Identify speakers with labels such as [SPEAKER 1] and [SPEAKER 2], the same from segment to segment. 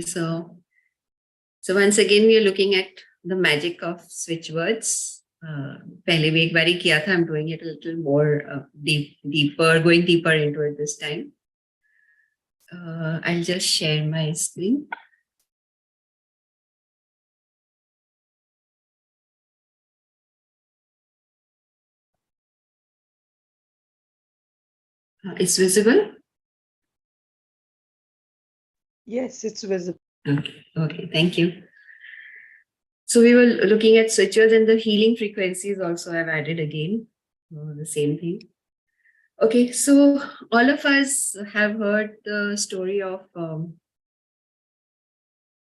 [SPEAKER 1] So once again, we are looking at the magic of switchwords. पहले भी एक बार ही किया था. I'm doing it a little more going deeper into it this time. I'll just share my screen. It's visible?
[SPEAKER 2] Yes, it's visible.
[SPEAKER 1] Okay, thank you. So we were looking at switches, and the healing frequencies also I've added again, the same thing. Okay, so all of us have heard the story of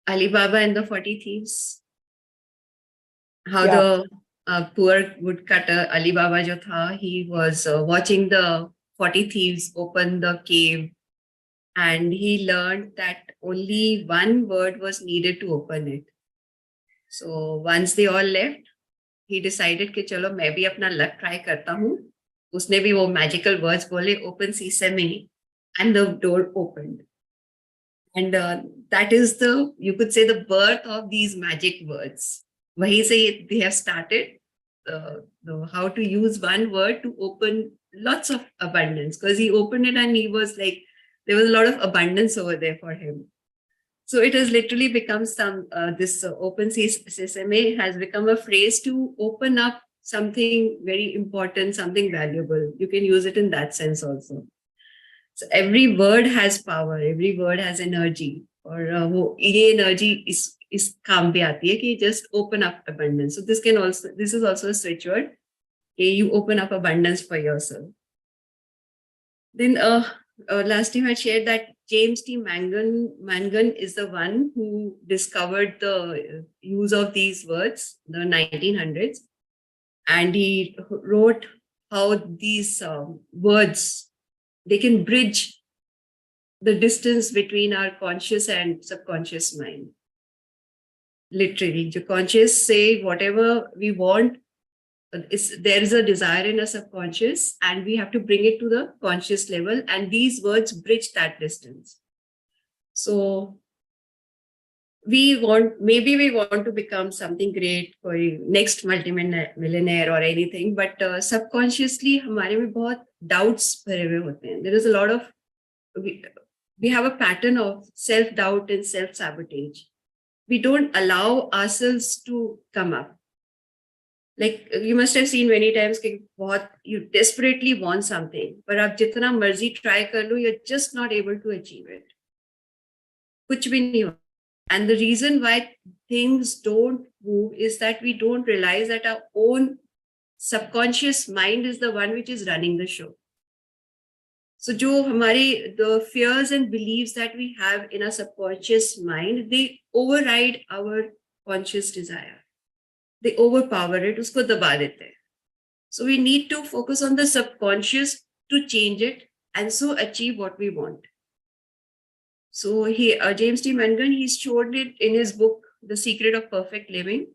[SPEAKER 1] Alibaba and the 40 thieves. How the poor woodcutter Alibaba jo tha, he was watching the 40 thieves open the cave, and he learned that only one word was needed to open it. So once they all left, he decided कि चलो मैं भी अपना luck try करता हूँ. उसने भी वो magical words बोले, open sesame, and the door opened. And that is you could say, the birth of these magic words. वहीं से they have started how to use one word to open lots of abundance, because he opened it and he was like, there was a lot of abundance over there for him. So it has literally become this open sesame has become a phrase to open up something very important, something valuable. You can use it in that sense also. So every word has power, every word has energy. और वो ये energy इस काम पे आती है कि just open up abundance. So this is also a switch word. You open up abundance for yourself. Then last time I shared that James T. Mangan is the one who discovered the use of these words, the 1900s. And he wrote how these words, they can bridge the distance between our conscious and subconscious mind. Literally, the conscious say whatever we want, there is a desire in a subconscious, and we have to bring it to the conscious level, and these words bridge that distance. So maybe we want to become something great, next multi-millionaire or anything, but subconsciously हमारे में बहुत doubts भरे हुए होते हैं. There is a lot of, we have a pattern of self-doubt and self-sabotage. We don't allow ourselves to come up. Like you must have seen many times you desperately want something, but आप जितना मर्जी try कर लो, you're just not able to achieve it. कुछ भी नहीं हो. And the reason why things don't move is that we don't realize that our own subconscious mind is the one which is running the show. So the fears and beliefs that we have in our subconscious mind, they override our conscious desire. They overpower it, usko daba dete hain. So we need to focus on the subconscious to change it and so achieve what we want. So James T. Mangan, he showed it in his book, The Secret of Perfect Living.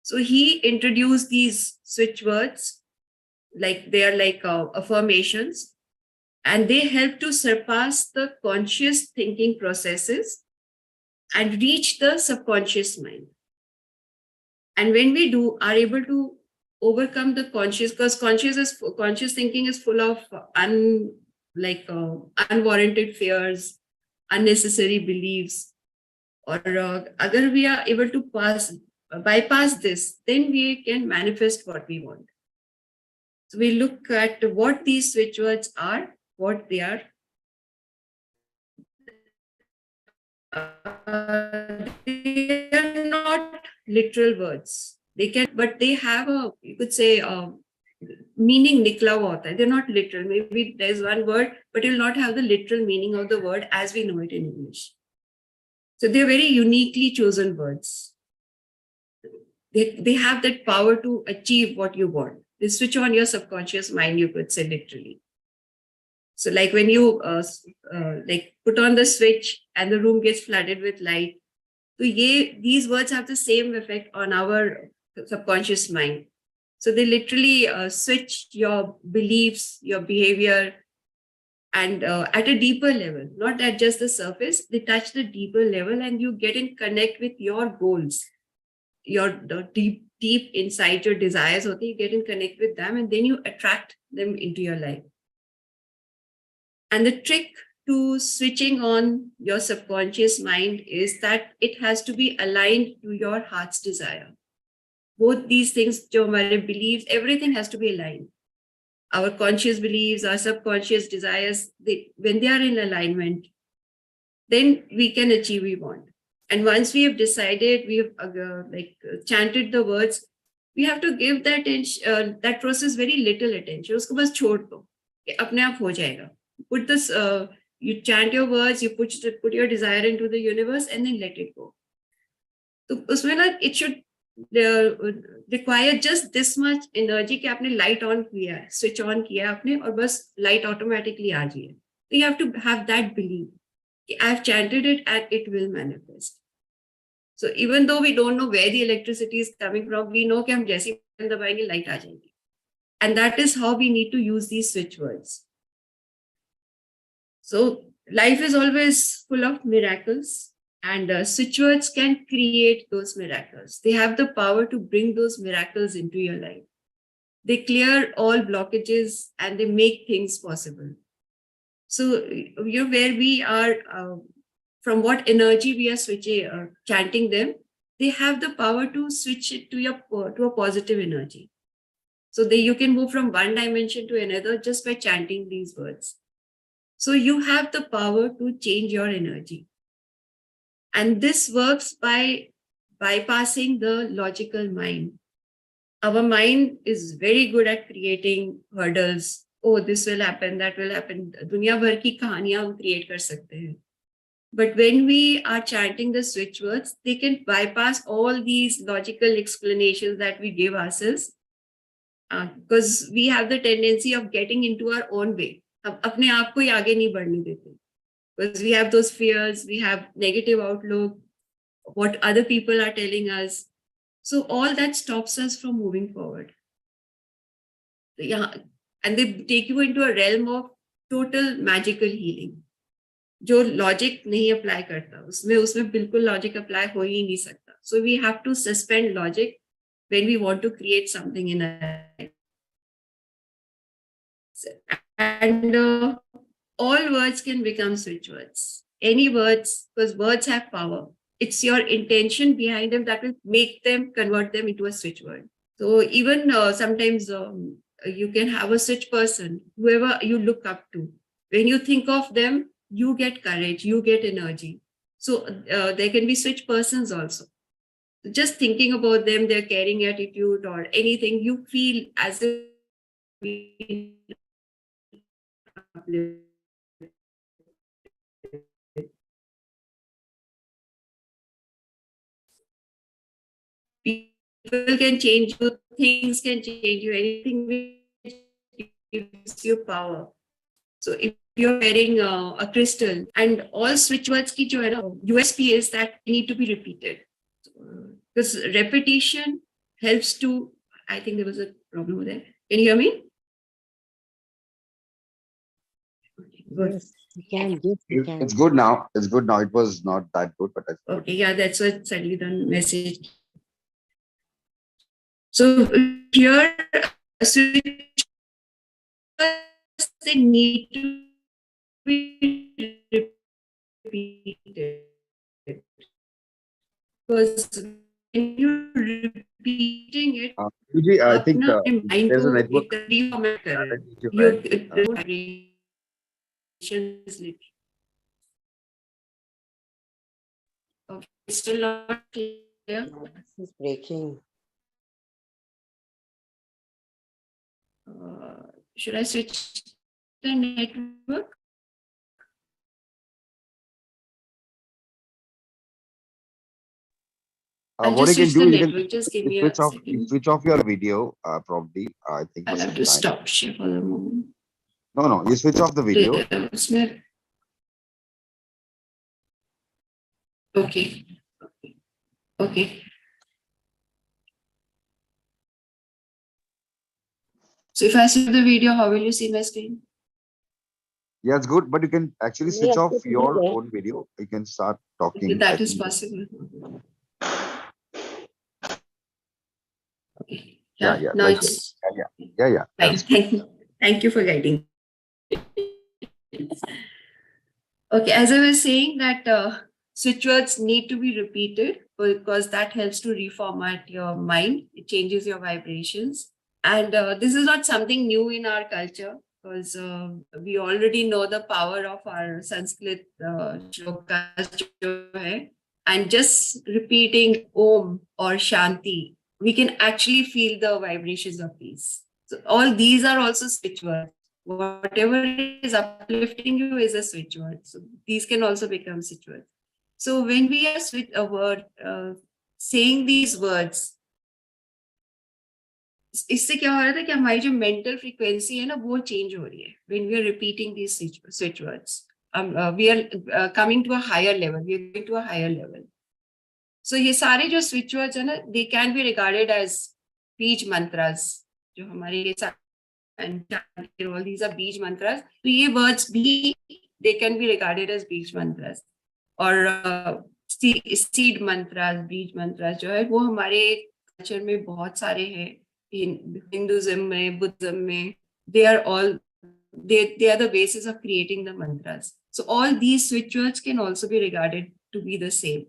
[SPEAKER 1] So he introduced these switch words, like they are like affirmations, and they help to surpass the conscious thinking processes and reach the subconscious mind. And when we are able to overcome the conscious, because conscious thinking is full of unwarranted fears, unnecessary beliefs, or agar we are able to bypass this, then we can manifest what we want. So we look at what these switch words are, what they are. They are not literal words. But they have you could say, meaning nikla hua hota hai. They're not literal. Maybe there's one word, but it will not have the literal meaning of the word as we know it in English. So they're very uniquely chosen words. They have that power to achieve what you want. They switch on your subconscious mind, you could say literally. So like when you put on the switch and the room gets flooded with light, so these words have the same effect on our subconscious mind. So they literally switch your beliefs, your behavior, and at a deeper level, not at just the surface. They touch the deeper level, and you get in connect with your goals, the deep inside your desires. Or you get in connect with them, and then you attract them into your life. And the trick to switching on your subconscious mind is that it has to be aligned to your heart's desire. Both these things, jo hamare beliefs, everything has to be aligned. Our conscious beliefs, our subconscious desires, when they are in alignment, then we can achieve we want. And once we have decided, we have chanted the words, we have to give that process very little attention. Usko bas chhod do, apne aap ho jayega. Put this, you chant your words, you put your desire into the universe, and then let it go. So usme na, it should require just this much energy कि आपने light on किया है, switch on किया है आपने, और बस light automatically आ जाए. So you have to have that belief. I've chanted it and it will manifest. So even though we don't know where the electricity is coming from, we know कि हम जैसे ही दबाएंगे light आ जाएगी. And that is how we need to use these switch words. So life is always full of miracles, and switchwords can create those miracles. They have the power to bring those miracles into your life. They clear all blockages and they make things possible. So where we are, from what energy we are switching, chanting them, they have the power to switch it to a positive energy. So you can move from one dimension to another just by chanting these words. So you have the power to change your energy. And this works by bypassing the logical mind. Our mind is very good at creating hurdles. Oh, this will happen, that will happen. Duniya bhar ki kahaniyan hum create kar sakte hain. But when we are chanting the switch words, they can bypass all these logical explanations that we give ourselves, because we have the tendency of getting into our own way. हम अपने आप को ही आगे नहीं बढ़ने देते. Because we have those fears, we have negative outlook, what other people are telling us. So all that stops us from moving forward. Yeah, and they take you into a realm of total magical healing. जो logic नहीं apply करता, उसमें बिल्कुल logic apply हो ही नहीं सकता. So we have to suspend logic when we want to create something in our life. And all words can become switch words. Any words, because words have power. It's your intention behind them that will convert them into a switch word. So even sometimes you can have a switch person, whoever you look up to. When you think of them, you get courage, you get energy. So there can be switch persons also. Just thinking about them, their caring attitude or anything, you feel as if people can change you, things can change you, anything which gives you power. So if you're wearing a crystal, and all switch words ki jo hai na, USP is that they need to be repeated. Because repetition helps to, I think there was a problem there. Can you hear me? Good.
[SPEAKER 2] Yes, we can. Yes, we can.
[SPEAKER 3] It's good now. It's good now. It was not that good, but it's good.
[SPEAKER 1] Okay, yeah, that's what suddenly the message. So here, switch words, they need to be repeated. Because when you're repeating it,
[SPEAKER 3] Usually, I think
[SPEAKER 1] अपना mind
[SPEAKER 3] there's a
[SPEAKER 1] को
[SPEAKER 3] network.
[SPEAKER 1] एक reformat कर रहे
[SPEAKER 3] that you
[SPEAKER 1] हो.
[SPEAKER 3] read.
[SPEAKER 1] It's still not clear.
[SPEAKER 2] This is breaking.
[SPEAKER 1] Should I switch the network? I'll
[SPEAKER 3] What you
[SPEAKER 1] just
[SPEAKER 3] can
[SPEAKER 1] switch
[SPEAKER 3] do,
[SPEAKER 1] the
[SPEAKER 3] you
[SPEAKER 1] network. Just give
[SPEAKER 3] can
[SPEAKER 1] me a
[SPEAKER 3] switch off,
[SPEAKER 1] second.
[SPEAKER 3] switch off your video, probably. I think
[SPEAKER 1] I'll
[SPEAKER 3] for
[SPEAKER 1] have
[SPEAKER 3] some
[SPEAKER 1] to
[SPEAKER 3] time.
[SPEAKER 1] stop share for a moment.
[SPEAKER 3] No, you switch off the video.
[SPEAKER 1] उसमें- Okay. Okay. So if I see the video, how will you see my screen?
[SPEAKER 3] Yeah, it's good, but you can actually switch
[SPEAKER 2] Yeah,
[SPEAKER 3] off
[SPEAKER 2] it's
[SPEAKER 3] your
[SPEAKER 2] okay.
[SPEAKER 3] own video. You can start
[SPEAKER 1] Okay,
[SPEAKER 3] talking. I
[SPEAKER 1] that is
[SPEAKER 3] think
[SPEAKER 1] possible. Okay.
[SPEAKER 3] yeah,
[SPEAKER 1] Yeah,
[SPEAKER 3] yeah,
[SPEAKER 1] now
[SPEAKER 3] that's good.
[SPEAKER 1] it's
[SPEAKER 3] Yeah,
[SPEAKER 1] fine.
[SPEAKER 3] that's good.
[SPEAKER 1] Thank you for guiding. Okay, as I was saying that switch words need to be repeated because that helps to reformat your mind. It changes your vibrations. And this is not something new in our culture because we already know the power of our Sanskrit shlokas. जो है. And just repeating Om or Shanti, we can actually feel the vibrations of peace. So all these are also switch words. Whatever is uplifting you is a switch word. So these can also become switch words. So when we are switch a word, saying these words, इससे क्या हो रहा था कि हमारी जो mental frequency है ना वो चेंज हो रही है when we are repeating these switch words. We are coming to a higher level. We are going to a higher level. So ये सारे जो switch words है ना they can be regarded as बीज mantras जो हमारे ये and all these are beej mantras. So ये words भी they can be regarded as beej mantras और seed mantras, beej mantras जो है वो हमारे culture में बहुत सारे हैं. Hinduism में, Buddhism में, they are the basis of creating the mantras. So all these switch words can also be regarded to be the same.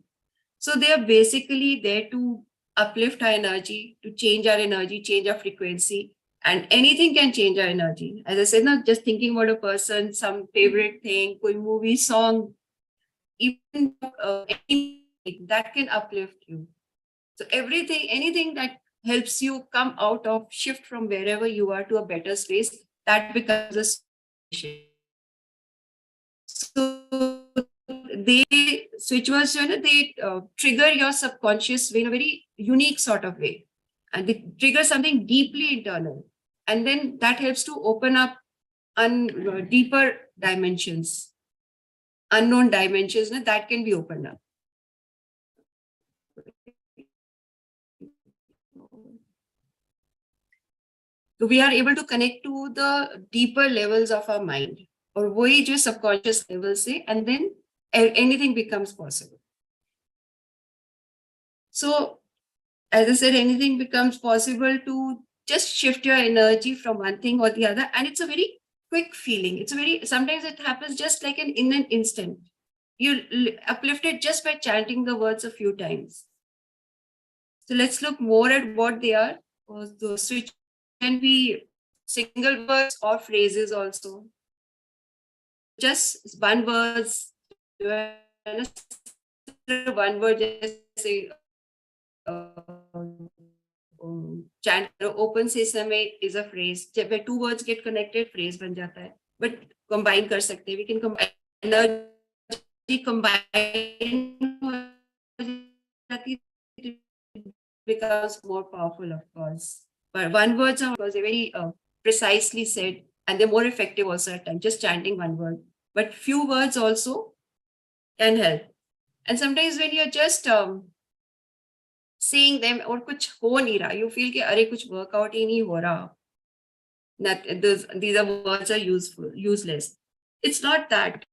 [SPEAKER 1] So they are basically there to uplift our energy, to change our energy, change our frequency, and anything can change our energy. As I said, not just thinking about a person, some favorite thing, koi movie, song, even anything that can uplift you. So everything, anything that helps you come out of, shift from wherever you are to a better space, that becomes a solution. So they switchwords, they trigger your subconscious in a very unique sort of way, and they trigger something deeply internal, and then that helps to open up deeper dimensions, unknown dimensions that can be opened up. So we are able to connect to the deeper levels of our mind, or वही जो subconscious level से, and then anything becomes possible. So, as I said, anything becomes possible to just shift your energy from one thing or the other, and it's a very quick feeling. Sometimes it happens just like in an instant. You uplift it just by chanting the words a few times. So let's look more at what they are. The switch can be single words or phrases also. Just one words, one word, just say chant open sesame is a phrase. Where two words get connected, phrase ban jata hai. But combine kar sakte. We can combine energy, combine becomes more powerful, of course. But one words are very precisely said, and they're more effective also at times. Just chanting one word, but few words also can help. And sometimes when you're just seeing them और कुछ हो नहीं रहा, you feel कि अरे कुछ workout ही नहीं हो रहा. These are words are useless. It's not that.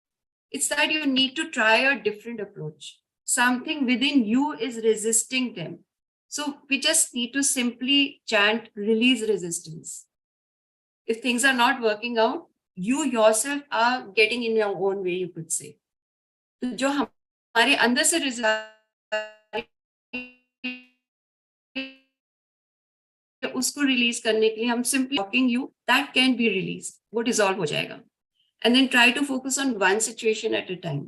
[SPEAKER 1] It's that you need to try a different approach. Something within you is resisting them. So we just need to simply chant, release resistance. If things are not working out, you yourself are getting in your own way, you could say. तो जो हमारे अंदर से उसको release करने के लिए हम simply talking you that can be release वो डिसॉल्व हो जाएगा and then try to focus on one situation at a time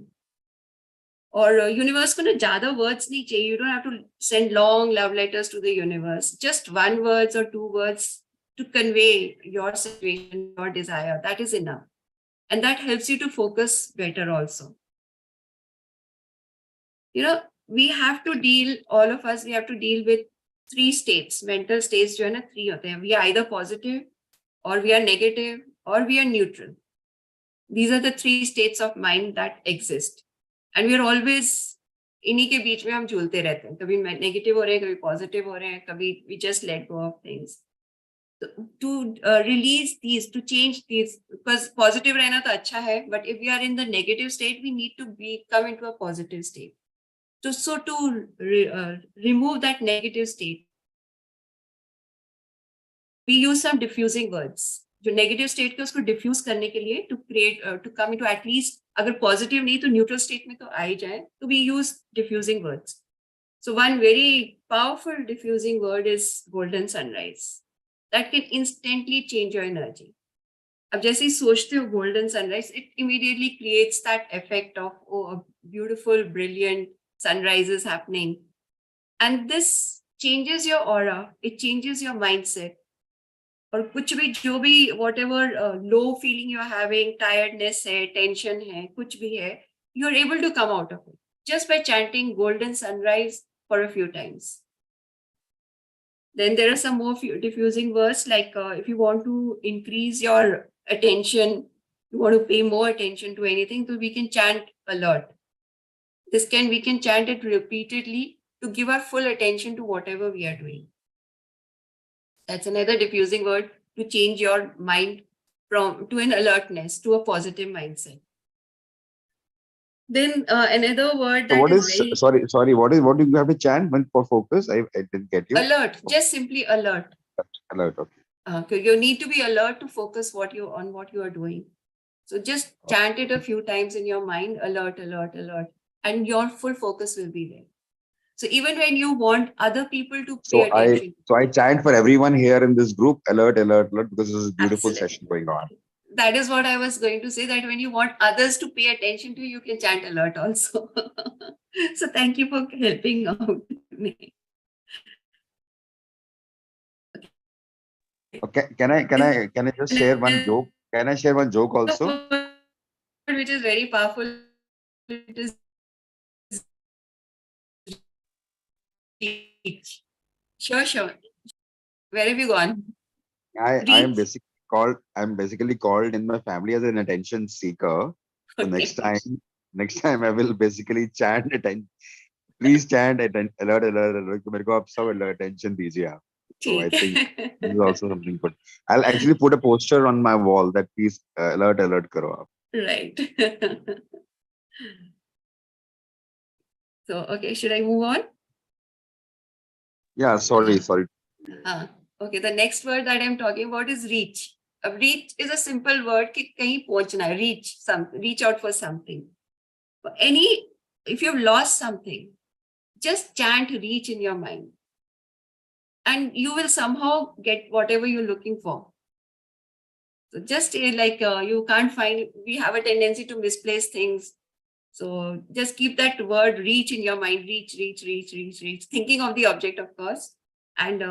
[SPEAKER 1] और यूनिवर्स को ना ज्यादा वर्ड्स नहीं चाहिए you don't have to send long love letters to the universe just one words और two words to convey your situation your desire that is enough and that helps you to focus better also you know we have to deal all of us we have to deal with three states mental states जो है ना three होते हैं we are either positive or we are negative or we are neutral these are the three states of mind that exist and we are always इन्हीं के बीच में हम झूलते रहते हैं कभी नेगेटिव हो रहे हैं कभी पॉजिटिव हो रहे हैं कभी we just let go of things to release these, to change these, because positive रहना तो अच्छा है, but if we are in the negative state, we need to come into a positive state. To remove that negative state, we use some diffusing words. जो negative state के उसको diffuse करने के लिए, to create, to come into at least, अगर positive नहीं तो neutral state में तो आ ही जाए, तो we use diffusing words. So one very powerful diffusing word is golden sunrise. That can instantly change your energy. अब जैसे ही सोचते हो golden sunrise, it immediately creates that effect of, oh, a beautiful, brilliant sunrise is happening. And this changes your aura, it changes your mindset. और कुछ भी, जो भी, whatever low feeling you're having, tiredness है, tension है, कुछ भी है, you're able to come out of it just by chanting golden sunrise for a few times. Then there are some more diffusing words, like if you want to increase your attention, you want to pay more attention to anything, so we can chant alert. We can chant it repeatedly to give our full attention to whatever we are doing. That's another diffusing word, to change your mind to an alertness, to a positive mindset. Then another word
[SPEAKER 3] So
[SPEAKER 1] that
[SPEAKER 3] what
[SPEAKER 1] is
[SPEAKER 3] is,
[SPEAKER 1] very
[SPEAKER 3] sorry, what do you have to chant when for focus? I didn't get you.
[SPEAKER 1] alert, just simply alert.
[SPEAKER 3] Alert, okay.
[SPEAKER 1] You need to be alert to focus on what you are doing. So just chant it a few times in your mind, alert, alert, alert, and your full focus will be there. So even when you want other people to pay attention.
[SPEAKER 3] So I chant for everyone here in this group, alert, alert, alert, because this is a beautiful
[SPEAKER 1] Absolutely.
[SPEAKER 3] session going on.
[SPEAKER 1] That is what I was going to say, that when you want others to pay attention to you, you can chant alert also. So thank you for helping out me.
[SPEAKER 3] Okay, can I just share one joke? Can I share one joke also?
[SPEAKER 1] Which is very powerful. It is reach. Sure. Where have you gone?
[SPEAKER 3] I'm basically called in my family as an attention seeker. So
[SPEAKER 1] Okay.
[SPEAKER 3] next time I will basically chant attention. Please chant alert, alert, alert. मेरे को आप सब attention दीजिए आप. So I think this is also something good. I'll actually put a poster on my wall that please alert, alert करो आप.
[SPEAKER 1] Right. So, okay, should I move on?
[SPEAKER 3] Yeah, sorry.
[SPEAKER 1] Okay, the next word that I'm talking about is reach. Reach is a simple word कि कहीं पहुंचना है, reach out for something. If you've lost something, just chant reach in your mind, and you will somehow get whatever you're looking for. So just like you can't find, we have a tendency to misplace things. So just keep that word reach in your mind, reach, thinking of the object, of course. And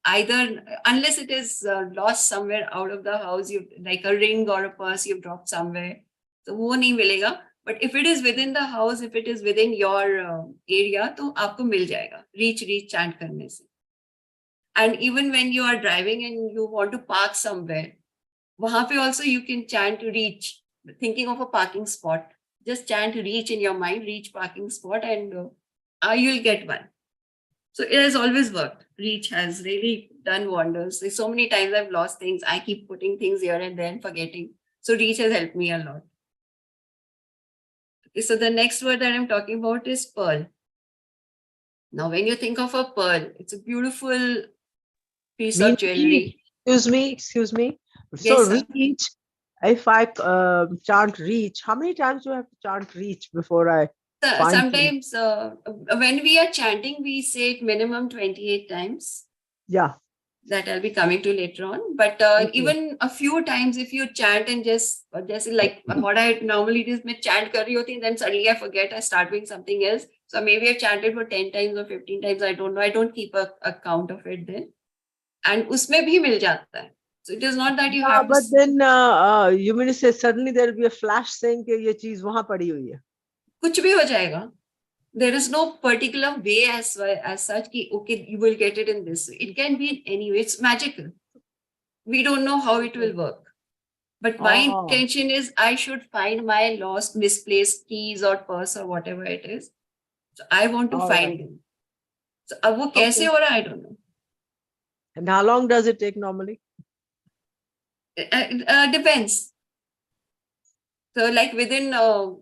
[SPEAKER 1] either, unless it is lost somewhere out of the house, like a ring or a purse you've dropped somewhere, so वो नहीं मिलेगा. But if it is within the house, if it is within your area, तो आपको मिल जाएगा. Reach chant करने से. And even when you are driving and you want to park somewhere, वहाँ पे also you can chant reach, thinking of a parking spot. Just chant reach in your mind, reach parking spot, and you'll get one. So it has always worked. Reach has really done wonders. There's so many times I've lost things. I keep putting things here and there and forgetting. So reach has helped me a lot. Okay, so the next word that I'm talking about is pearl. Now, when you think of a pearl, it's a beautiful piece of jewelry.
[SPEAKER 2] Excuse me. So
[SPEAKER 1] Yes, sir.
[SPEAKER 2] reach, if I chant reach, how many times do I have to chant reach before I find
[SPEAKER 1] sometimes when we are chanting, we say it minimum 28 times.
[SPEAKER 2] Yeah.
[SPEAKER 1] That I'll be coming to later on. But even a few times, if you chant and just like what I normally do is मैं chant कर रही होती, and then suddenly I forget, I start doing something else. So maybe I've chanted for 10 times or 15 times. I don't know. I don't keep a count of it then. And उसमें भी मिल जाता है. So it is not that you have
[SPEAKER 2] but then you mean to say suddenly there will be a flash saying कि ये चीज वहाँ पड़ी हुई है.
[SPEAKER 1] कुछ भी हो जाएगा. There is no particular way as such कि okay, you will get it in this way. It can be in any way. It's magical. We don't know how it will work. But my intention is I should find my lost, misplaced keys or purse or whatever it is. So I want to find them. So अब वो कैसे हो रहा है, I don't know.
[SPEAKER 2] And how long does it take normally?
[SPEAKER 1] Depends. So like within a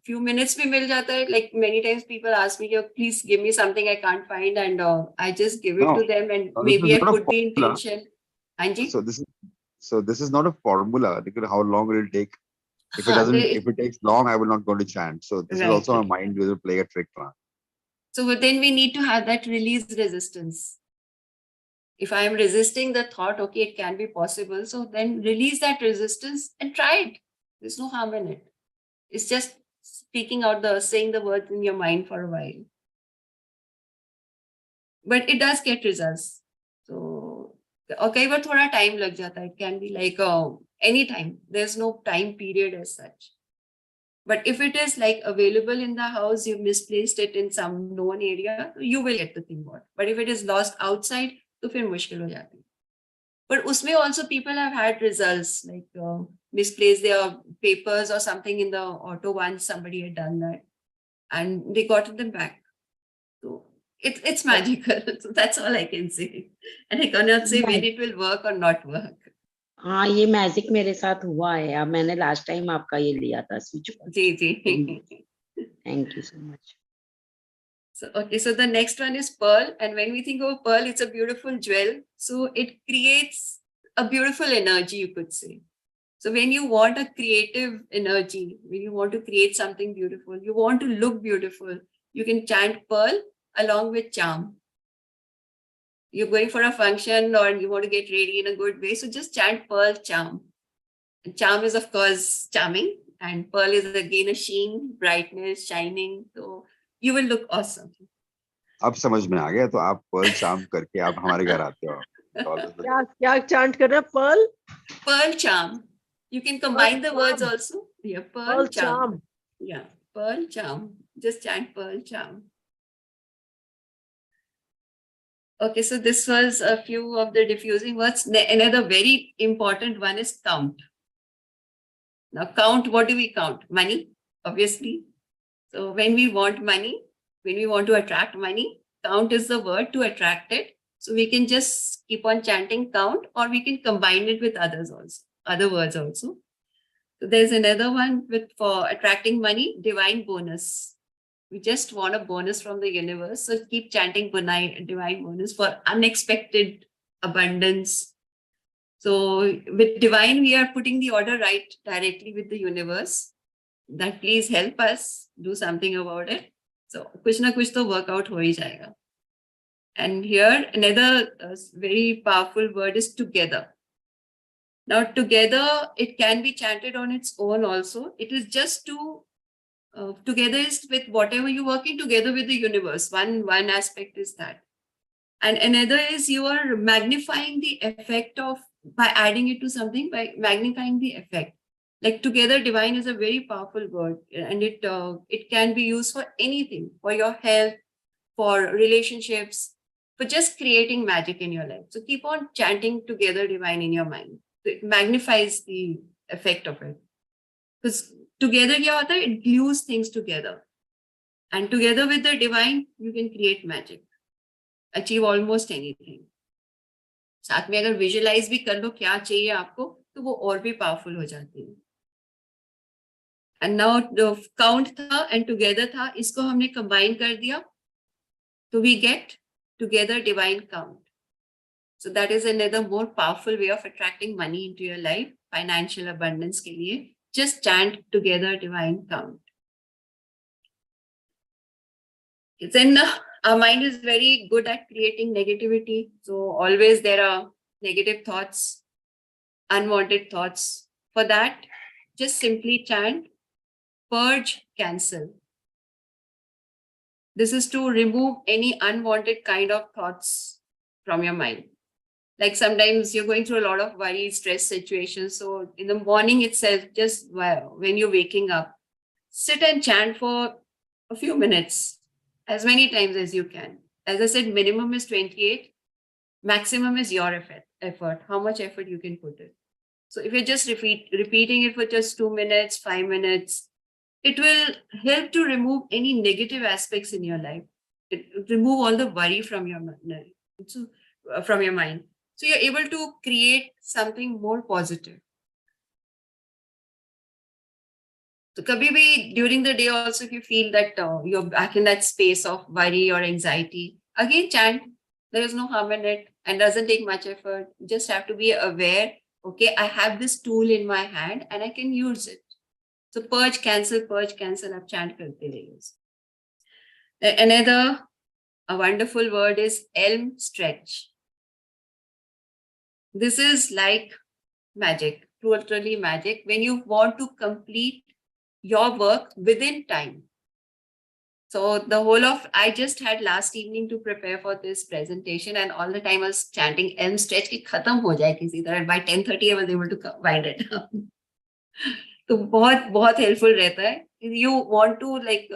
[SPEAKER 1] few minutes we mil jata hai. Like many times people ask me, please give me something I can't find, and I just give it
[SPEAKER 3] No,
[SPEAKER 1] to them, and
[SPEAKER 3] this
[SPEAKER 1] maybe
[SPEAKER 3] is
[SPEAKER 1] I
[SPEAKER 3] not a
[SPEAKER 1] put the
[SPEAKER 3] formula.
[SPEAKER 1] intention. Anji?
[SPEAKER 3] So this is not a formula. Look at how long will it take. If it takes long, I will not go to chant. So this is also
[SPEAKER 1] Right.
[SPEAKER 3] my mind will play a trick.
[SPEAKER 1] So then we need to have that release resistance. If I am resisting the thought, okay, it can be possible. So then release that resistance and try it. There's no harm in it. It's just saying the words in your mind for a while. But it does get results. So, okay, but thoda time lag jata. It can be like any time. There's no time period as such. But if it is like available in the house, you misplaced it in some known area, you will get the thing bought. But if it is lost outside, तो फिर मुश्किल हो जाती है. But usme also people have had results, like misplaced their papers or something in the auto once. Somebody had done that, and they got them back. So it's magical. So that's all I can say, and I cannot say when it will work or not work.
[SPEAKER 4] हाँ, ये magic मेरे साथ हुआ है. अब मैंने last time आपका ये लिया था स्विच.
[SPEAKER 1] जी.
[SPEAKER 4] Thank you so much.
[SPEAKER 1] So, okay, so the next one is pearl. And when we think of pearl, it's a beautiful jewel. So it creates a beautiful energy, you could say. So when you want a creative energy, when you want to create something beautiful, you want to look beautiful, you can chant pearl along with charm. You're going for a function or you want to get ready in a good way. So just chant pearl, charm. And charm is, of course, charming. And pearl is again a sheen, brightness, shining. So you will look awesome.
[SPEAKER 3] अब समझ में आ गया तो आप Perl charm करके आप हमारे घर आते हो.
[SPEAKER 2] क्या chant कर रहे हैं?
[SPEAKER 1] Pearl charm. You can combine the words also. Yeah, pearl charm. Yeah, pearl charm. Just chant pearl charm. Okay, so this was a few of the diffusing words. Another very important one is count. Now count, what do we count? Money, obviously. So when we want money, when we want to attract money, count is the word to attract it. So we can just keep on chanting count, or we can combine it with other words also. So there's another one for attracting money, divine bonus. We just want a bonus from the universe. So keep chanting divine bonus for unexpected abundance. So with divine, we are putting the order right directly with the universe. That please help us do something about it. So kuch na kuch to work out ho hi jayega. And here another very powerful word is together. Now together, it can be chanted on its own also. It is just together is with whatever you're working together with the universe. One aspect is that. And another is you are magnifying the effect by adding it to something, by magnifying the effect. Like together, divine is a very powerful word, and it can be used for anything, for your health, for relationships, for just creating magic in your life. So keep on chanting together divine in your mind. It magnifies the effect of it. Because together, it glues things together. And together with the divine, you can create magic. Achieve almost anything. साथ में अगर visualize भी कर लो क्या चाहिए आपको, तो वो और भी powerful हो जाती है. And now the count था and together था, इसको हमने combine कर दिया. So we get together divine count. So that is another more powerful way of attracting money into your life, financial abundance के लिए. Just chant together divine count. Then our mind is very good at creating negativity. So always there are negative thoughts, unwanted thoughts. For that, just simply chant, purge, cancel. This is to remove any unwanted kind of thoughts from your mind. Like sometimes you're going through a lot of worry, stress situations. So in the morning itself, just when you're waking up, sit and chant for a few minutes, as many times as you can. As I said, minimum is 28, maximum is your effort, how much effort you can put in. So if you're just repeating it for just 2 minutes, 5 minutes, it will help to remove any negative aspects in your life. It remove all the worry from your mind. So you're able to create something more positive. So kabhi bhi during the day also, if you feel that you're back in that space of worry or anxiety, again chant. There is no harm in it and doesn't take much effort. You just have to be aware, okay, I have this tool in my hand and I can use it. So purge, cancel, आप chant करते रहिए. Another a wonderful word is elm stretch. This is like magic, totally magic, when you want to complete your work within time. So the whole of, I just had last evening to prepare for this presentation and all the time I was chanting elm stretch ki khatam ho jaye kisi tarah. By 10:30 I was able to wind it up. तो बहुत बहुत helpful रहता है. You want to like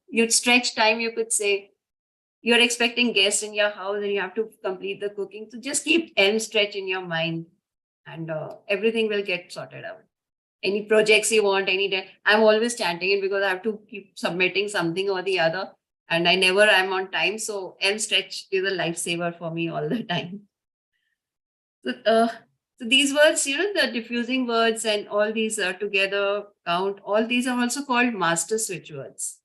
[SPEAKER 1] you stretch time, you could say you're expecting guests in your house and you have to complete the cooking. So just keep elm stretch in your mind and everything will get sorted out. Any projects you want, any day. I'm always chanting it because I have to keep submitting something or the other and I never am on time. So elm stretch is a lifesaver for me all the time. So these words, the diffusing words and all these together count, all these are also called master switch words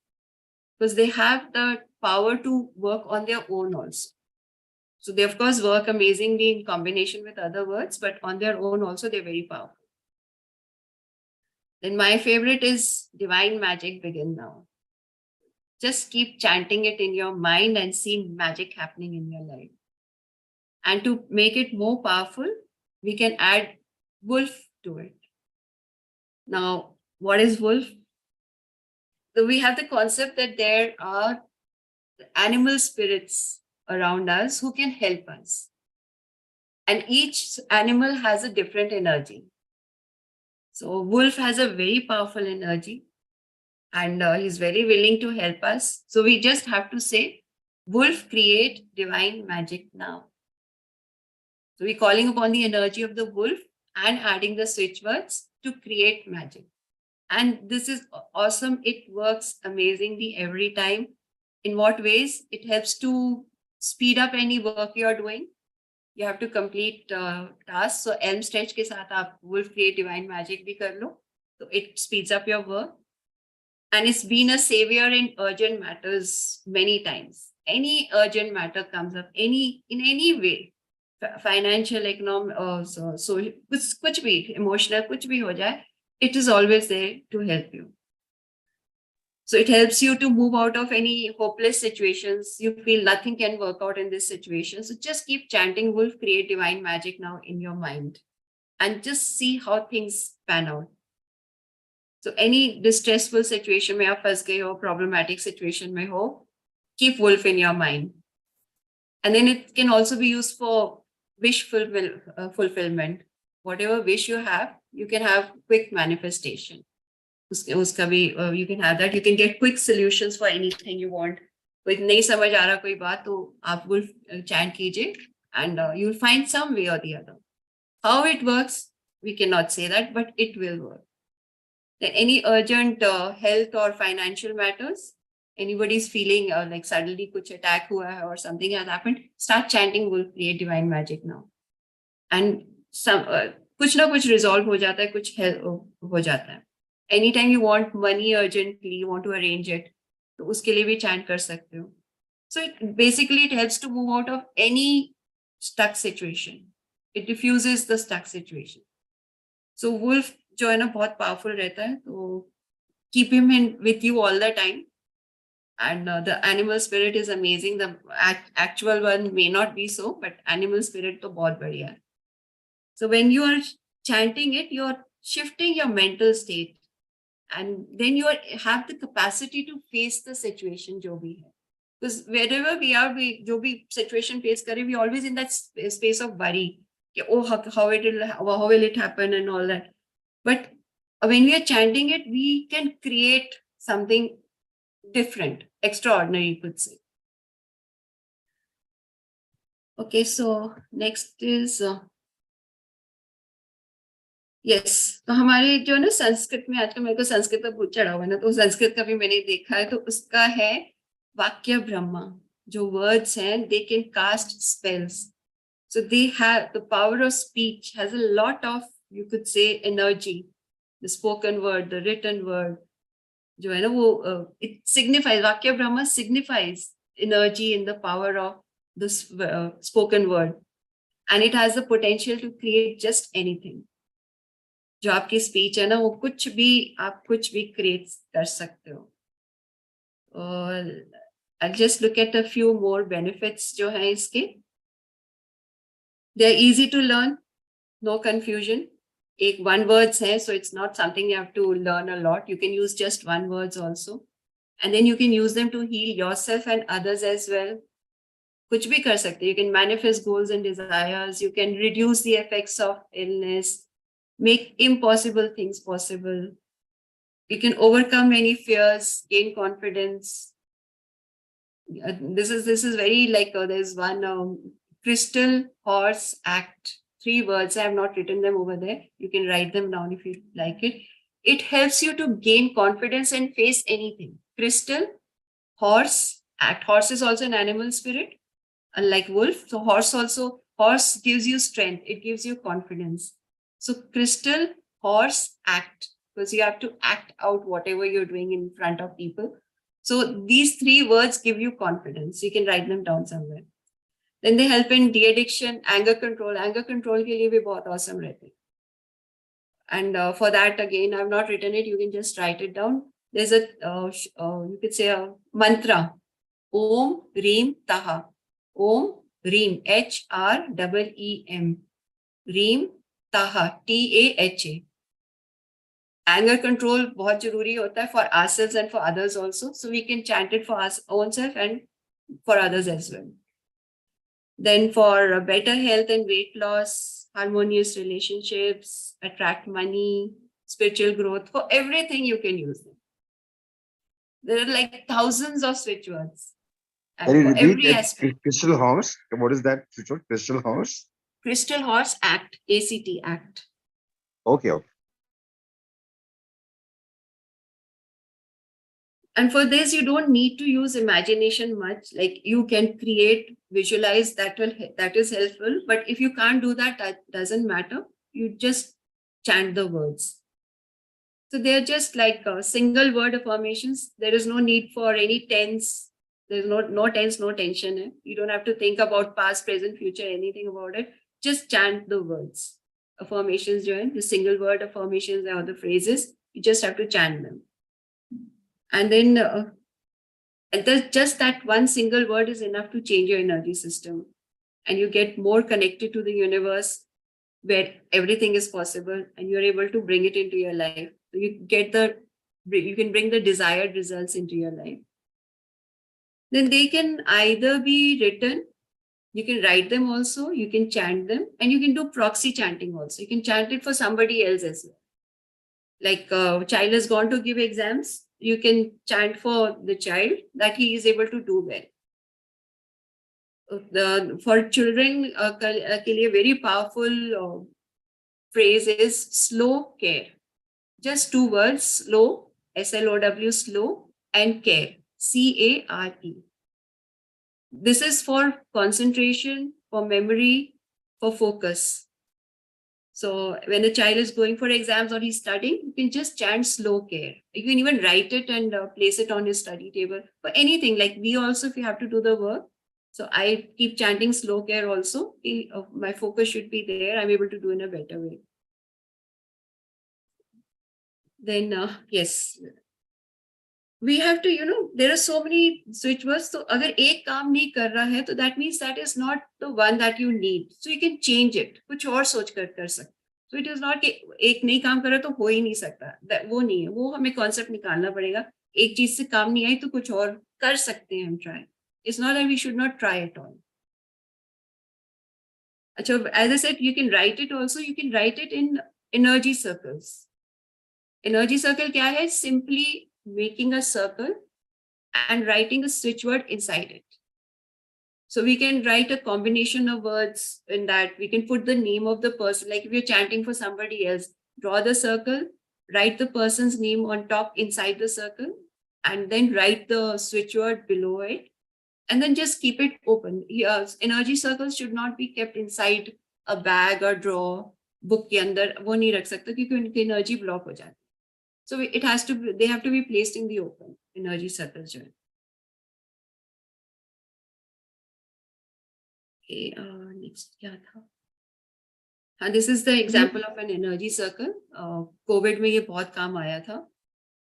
[SPEAKER 1] because they have the power to work on their own also. So they of course work amazingly in combination with other words, but on their own also they're very powerful. Then my favorite is divine magic begin now. Just keep chanting it in your mind and see magic happening in your life. And to make it more powerful, we can add wolf to it. Now, what is wolf? So we have the concept that there are animal spirits around us who can help us. And each animal has a different energy. So wolf has a very powerful energy and he's very willing to help us. So we just have to say, wolf, create divine magic now. So we're calling upon the energy of the wolf and adding the switch words to create magic. And this is awesome. It works amazingly every time. In what ways? It helps to speed up any work you're doing. You have to complete tasks. So elm stretch ke saath aap wolf create divine magic bhi kar lo. So it speeds up your work. And it's been a savior in urgent matters many times. Any urgent matter comes up, in any way, financial, economic, so kuch bhi, emotional, kuch bhi ho jaye, it is always there to help you. So it helps you to move out of any hopeless situations. You feel nothing can work out in this situation. So just keep chanting wolf, create divine magic now in your mind and just see how things pan out. So any distressful situation mein aap fas gaye ho, problematic situation mein ho, keep wolf in your mind. And then it can also be used for wish fulfillment. Whatever wish you have, you can have quick manifestation. Uska bhi, you can have that. You can get quick solutions for anything you want. Koi nahi samajh aa raha koi baat, to aap wolf chant kijiye and you'll find some way or the other. How it works, we cannot say that, but it will work. Then any urgent health or financial matters, anybody's feeling like suddenly kuch attack hua hai or something has happened, start chanting wolf create divine magic now. And some kuch na kuch resolve ho jata hai, kuch ho jata hai. Anytime you want money urgently, you want to arrange it, to uske liye bhi chant kar sakte ho. So it helps to move out of any stuck situation. It diffuses the stuck situation. So wolf जो है ना बहुत powerful रहता है, तो keep him with you all the time. And the animal spirit is amazing. The actual one may not be so, but animal spirit to बहुत बढ़िया है. So when you are chanting it, you're shifting your mental state. And then you have the capacity to face the situation जो भी है. Because wherever we are, जो भी situation face करें, we always in that space of worry. Oh, how will it happen and all that. But when we are chanting it, we can create something different, extraordinary, you could say. Okay, so next is yes. तो हमारे जो ना संस्कृत में आजकल मेरे को संस्कृत का बहुत चढ़ा हुआ है ना, तो संस्कृत का भी मैंने देखा है, तो उसका है वाक्य ब्रह्मा. जो वर्ड्स हैं, they can cast spells. So they have the power of speech has a lot of, you could say, energy. The spoken word, the written word, जो है ना वो it signifies, Vakya Brahma signifies energy in the power of the spoken word, and it has the potential to create just anything. जो आपकी speech है ना वो कुछ भी आप कुछ भी create कर सकते हो. और I'll just look at a few more benefits जो हैं इसके. They're easy to learn, no confusion. एक one words है, so it's not something you have to learn a lot. You can use just one words also. And then you can use them to heal yourself and others as well. कुछ भी कर सकते. You can manifest goals and desires. You can reduce the effects of illness, make impossible things possible. You can overcome any fears, gain confidence. This is very like there's one crystal horse act. 3 words. I have not written them over there. You can write them down if you like it. It helps you to gain confidence and face anything. Crystal, horse, act. Horse is also an animal spirit, unlike wolf. So horse gives you strength. It gives you confidence. So crystal, horse, act, because you have to act out whatever you're doing in front of people. So these 3 words give you confidence. You can write them down somewhere. Then they help in de-addiction, anger control. Anger control के लिए भी बहुत awesome रहते. And for that, again, I've not written it. You can just write it down. There's a, you could say a mantra. Om Reem Taha. Om Reem, H-R-E-E-M. Reem Taha, T-A-H-A. Anger control बहुत जरूरी होता है for ourselves and for others also. So we can chant it for our own self and for others as well. Then for better health and weight loss, harmonious relationships, attract money, spiritual growth, for everything you can use them. There are like thousands of switch words. And
[SPEAKER 3] Can you
[SPEAKER 1] for
[SPEAKER 3] repeat
[SPEAKER 1] every
[SPEAKER 3] that?
[SPEAKER 1] aspect.
[SPEAKER 3] Crystal horse. What is that? Switchword? Crystal horse.
[SPEAKER 1] Crystal horse act, ACT act.
[SPEAKER 3] Okay. Okay.
[SPEAKER 1] And for this, you don't need to use imagination much. Like you can create, visualize, that is helpful. But if you can't do that, that doesn't matter. You just chant the words. So they're just like single word affirmations. There is no need for any tense. There's no tense, no tension. You don't have to think about past, present, future, anything about it. Just chant the words. Affirmations, the single word affirmations or the phrases. You just have to chant them. And then just that one single word is enough to change your energy system. And you get more connected to the universe where everything is possible and you're able to bring it into your life. So you can bring the desired results into your life. Then they can either be written, you can write them also, you can chant them, and you can do proxy chanting also. You can chant it for somebody else as well. Like a child has gone to give exams, you can chant for the child that he is able to do well. For children, के लिए very powerful phrase is slow care. Just 2 words, slow, S-L-O-W, slow, and care, C-A-R-E. This is for concentration, for memory, for focus. So when a child is going for exams or he's studying, you can just chant slow care. You can even write it and place it on his study table. For anything, like me also, if you have to do the work. So I keep chanting slow care also. My focus should be there. I'm able to do in a better way. Then, yes. We have to, there are so many switch words. So अगर एक काम नहीं कर रहा है, तो that means that is not the one that you need. So you can change it. कुछ और सोच कर सकते. So it is not कि एक नहीं काम कर रहा तो हो ही नहीं सकता. वो नहीं है. वो हमें concept निकालना पड़ेगा. एक चीज से काम नहीं आई तो कुछ और कर सकते हैं हम try. It's not that we should not try at all. अच्छा, as I said, you can write it also. You can write it in energy circles. Energy circle क्या है? Simply making a circle and writing a switch word inside it. So we can write a combination of words in that. We can put the name of the person, like if you're chanting for somebody else, draw the circle, write the person's name on top inside the circle, and then write the switch word below it. and then just keep it open. Energy circles should not be kept inside a bag or drawer. Book के अंदर वो नहीं रख सकते क्योंकि उनकी energy block हो जाती है. So they have to be placed in the open. Energy circles जो है. Okay, next क्या था? हाँ, this is the example of an energy circle. COVID में ये बहुत काम आया था.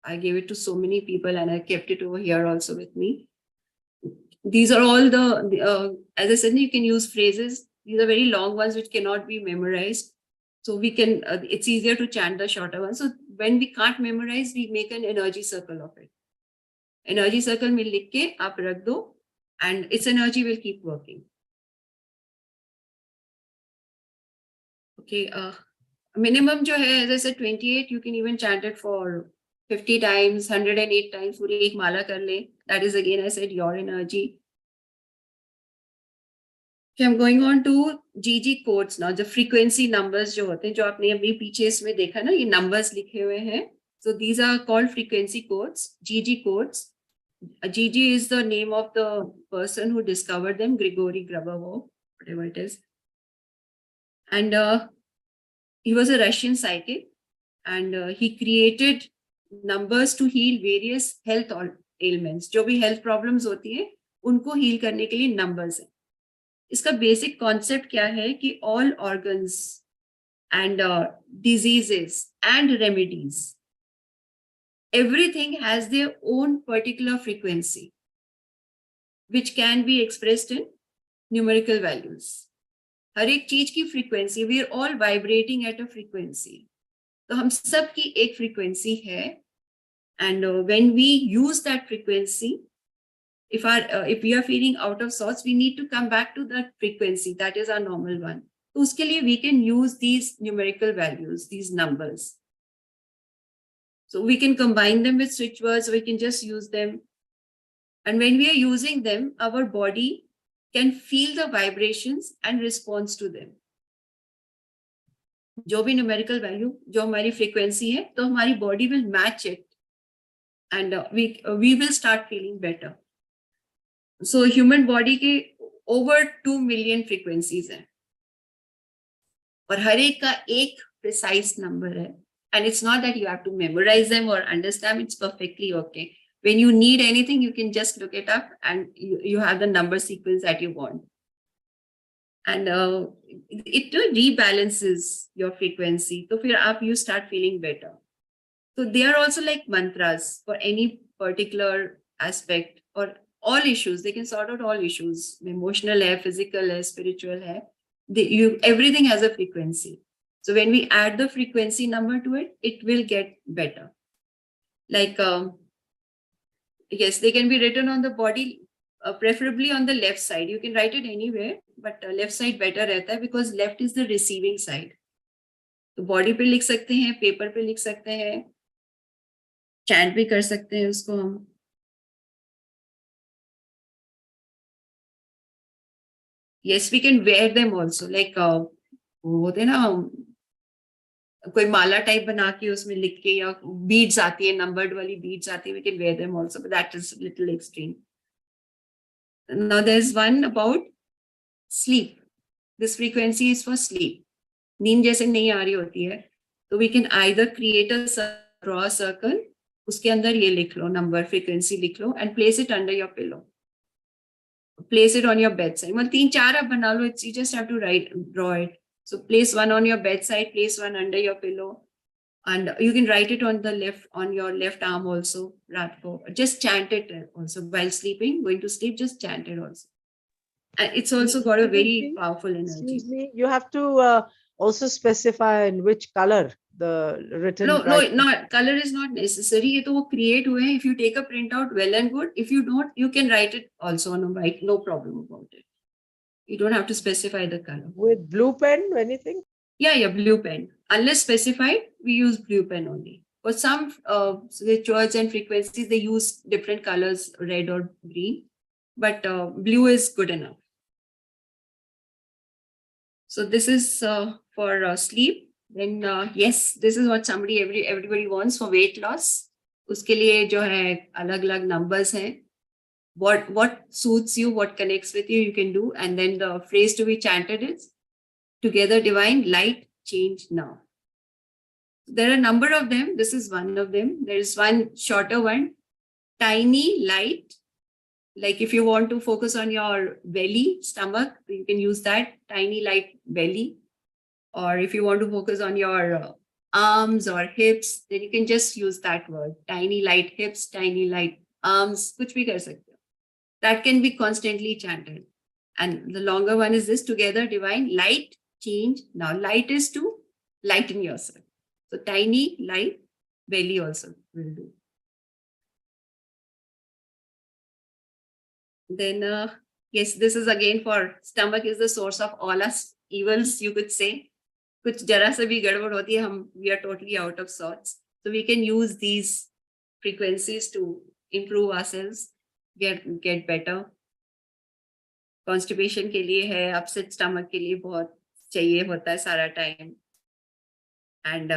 [SPEAKER 1] I gave it to so many people and I kept it over here also with me. These are all as I said, you can use phrases. These are very long ones which cannot be memorized. So we can, it's easier to chant the shorter ones. So when we can't memorize, we make an energy circle of it. Energy circle में लिख के आप रख दो and its energy will keep working. Okay, minimum जो है, as I said, 28, you can even chant it for 50 times, 108 times, पूरी एक माला कर ले. That is again, I said, your energy. Okay, I'm going on to GG codes now. The frequency numbers जो होते हैं, जो आपने अभी पीछे इसमें देखा ना, ये numbers लिखे हुए हैं. So these are called frequency codes, GG codes. GG is the name of the person who discovered them, Grigory Grabovoi, whatever it is. And he was a Russian psychic, and he created numbers to heal various health ailments. जो भी health problems होती हैं, उनको heal करने के लिए numbers हैं. इसका basic concept क्या है कि all organs and diseases and remedies, everything has their own particular frequency, which can be expressed in numerical values. हर एक चीज की frequency, we are all vibrating at a frequency. तो हम सब की एक frequency है, and when we use that frequency, if we are feeling out of sorts, we need to come back to that frequency. That is our normal one. तो उसके लिए we can use these numerical values, these numbers. So we can combine them with switch words, we can just use them. And when we are using them, our body can feel the vibrations and responds to them. जो भी numerical value, जो हमारी frequency है, तो हमारी body will match it, and we will start feeling better. So human body के over 2 million frequencies हैं, और हर एक का एक precise number है. And it's not that you have to memorize them or understand, it's perfectly okay. When you need anything, you can just look it up and you have the number sequence that you want. And it rebalances your frequency. So you start feeling better. So they are also like mantras for any particular aspect or all issues. They can sort out all issues. Emotional hai, physical hai, spiritual hai. Everything has a frequency. So when we add the frequency number to it, it will get better. Like, yes, they can be written on the body, preferably on the left side. You can write it anywhere, but left side better रहता है because left is the receiving side. तो body पे लिख सकते हैं, paper पे लिख सकते हैं, chant भी कर सकते हैं उसको हम. Yes, we can wear them also. Like होते ना, कोई माला टाइप बना के उसमें लिख के, या बीड्स आती है, नंबर्ड वाली बीड्स आती है, we can wear them also, but that is a little extreme. Now there's one about sleep. This frequency is for sleep. नींद जैसे नहीं आ रही होती है, तो we can either create a draw a circle, उसके अंदर ये लिख लो, number frequency लिख लो, and place it under your pillow. Place it on your bedside. मतलब 3-4 आप बना लो, you just have to draw it. So place one on your bedside, place one under your pillow, and you can write it on your left arm also. Just chant it also while sleeping, going to sleep, just chant it also. And it's also got a very powerful energy.
[SPEAKER 2] Excuse me, you have to also specify in which color the written.
[SPEAKER 1] No, color is not necessary. ये तो वो create हुए हैं. If you take a printout, well and good. If you don't, you can write it also on a white. No problem about it. You don't have to specify the color.
[SPEAKER 2] With blue pen or anything?
[SPEAKER 1] Yeah, blue pen. Unless specified, we use blue pen only. For some switchwords and frequencies, they use different colors, red or green. But blue is good enough. So this is for sleep. Then yes, this is what everybody wants for weight loss. उसके लिए जो है अलग-अलग numbers हैं. what suits you, what connects with you, you can do. And then the phrase to be chanted is, together divine light change now. There are a number of them. This is one of them. There is one shorter one, tiny light. Like if you want to focus on your belly, stomach, you can use that, tiny light belly. Or if you want to focus on your arms or hips, then you can just use that word, tiny light hips, tiny light arms, kuch bhi kar sakte ho. That can be constantly chanted. And the longer one is this, together divine light change now. Light is to lighten yourself. So tiny light belly also will do. Then yes, this is again for stomach is the source of all us evils, you could say. कुछ जरा सा भी गड़बड़ होती है, we are totally out of sorts. So we can use these frequencies to improve ourselves, get better. Constipation के लिए है, upset stomach के लिए बहुत चाहिए होता है सारा time. And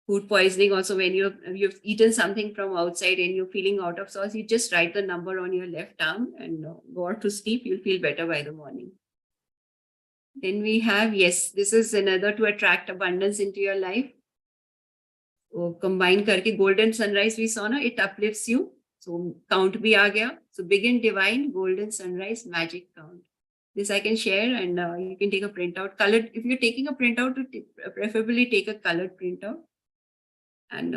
[SPEAKER 1] food poisoning also, when you've eaten something from outside and you're feeling out of sorts, you just write the number on your left arm and go on to sleep. You'll feel better by the morning. Then we have, yes, this is another to attract abundance into your life. So combine karke golden sunrise we saw, it uplifts you. So count bhi aa gaya. So begin divine golden sunrise magic count. This I can share and you can take a printout. Colored, if you're taking a printout, preferably take a colored printout. And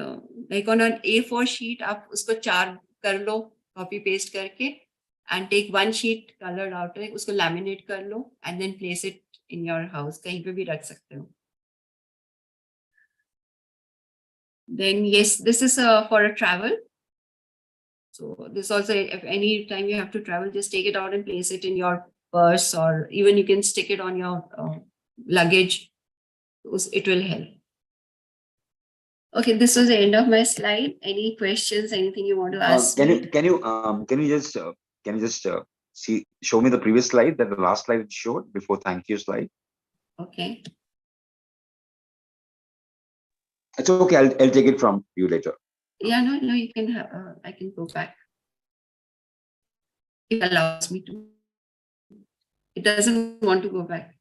[SPEAKER 1] like on an A4 sheet, आप उसको 4 कर लो, copy paste करके, and take one sheet colored out, उसको laminate कर लो, and then place it in your house. कहीं पे भी रख सकते हो. Then yes, this is for a travel. So this also, if any time you have to travel, just take it out and place it in your purse, or even you can stick it on your luggage. It will help. Okay, this was the end of my slide. Any questions? Anything you want to ask?
[SPEAKER 3] Can you just show me the previous slide, that the last slide it showed before thank you slide?
[SPEAKER 1] Okay.
[SPEAKER 3] It's okay. I'll take it from you later.
[SPEAKER 1] Yeah, no, you can have. I can go back. It allows me to. It doesn't want to go back.